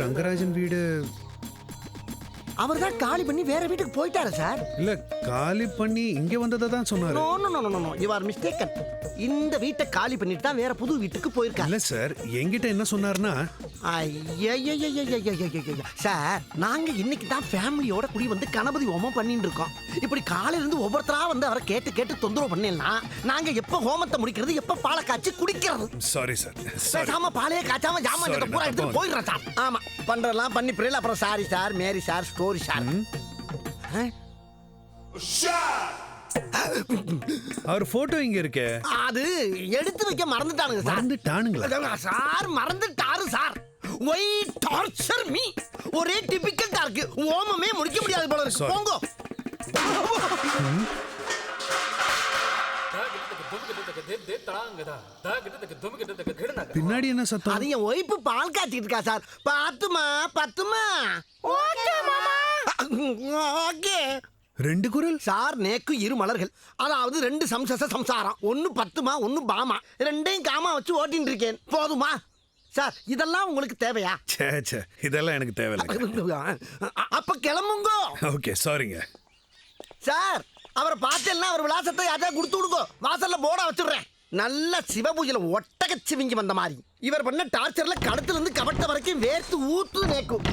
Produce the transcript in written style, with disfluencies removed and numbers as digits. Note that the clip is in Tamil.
ரங்கராஜன் வீடு அவர் தான் காலி பண்ணி வேற வீட்டுக்கு போயிட்டாரு சார். இல்ல காலி பண்ணி இங்க வந்ததை தான் சொன்னாரு. No no no no you are mistaken. இந்த வீட்டை காலி பண்ணிட்டு தான் வேற புது வீட்டுக்கு போயிருக்காரு. இல்ல சார், என்கிட்ட என்ன சொன்னாருன்னா, சார் நாங்க இன்னைக்கு தான் ஃபேமிலியோட குடி வந்து கணபதி ஹோமம் பண்ணிட்டு இருக்கோம். இப்படி காலையில இருந்து ஒவ்வொருத்தரா வந்து அவரை கேட்டு கேட்டு தொந்தரவு பண்ணேன்னா நாங்க எப்ப ஹோமத்தை முடிக்கிறது, எப்ப பாலை காய்ச்சி குடிக்கிறது? Sorry sir. பேசாம பாலையே காய்ச்சாம ஜாமான் பூரா எடுத்து போயிடுறேன் சார். ஆமா பண்றதெல்லாம் பண்ணி பிறகு அப்புறம் சாரி சார், மேரி சார், ஸ்டோரி சார். அவர் போட்டோ இங்க இருக்கே. அது எடுத்து வைக்க மறந்துட்டானுங்க சார். மறந்துட்டானுங்களா சார்? மறந்துட்டாரு சார். Why torture me. ஒரே டிபிக்கல் இருக்கு. ஓமமே முடிக்க முடியாது போல இருக்கு. போங்க. பின்னாடி என்ன சத்தம்? அது என் ஒய்ஃப் பால் காய்ச்சிட்டு இருக்கா சார். பாத்துமா பத்துமா. ஓகே மாமா. ஓகே. ரெண்டு குரல் சார். நேக்கு இரு மலர்கள், அதாவது ரெண்டு சம்சாரம். ஒன்னு பத்துமா, ஒன்னு பாமா. ரெண்டையும் காமா வச்சு ஓட்டின்னு இருக்கேன். போதுமா சார்? இதெல்லாம் உங்களுக்கு தேவையா? சே சே, இதெல்லாம் எனக்கு தேவையில்லை. அப்ப கிளம்புங்க. ஓகே சாரிங்க சார். அவரை பார்த்தேன்னா அவர் விலாசத்தை யார்ட்டா கொடுத்து விடுங்க. வாசல்ல போர்டா வச்சுடுறேன். நல்ல சிவபூஜையில ஒட்டக சிவிங்கி வந்த மாதிரி இவர் பண்ண டார்ச்சர்ல கடத்துல இருந்து கவட்ட வரைக்கும் வேர்த்து ஊத்து நேக்கும்.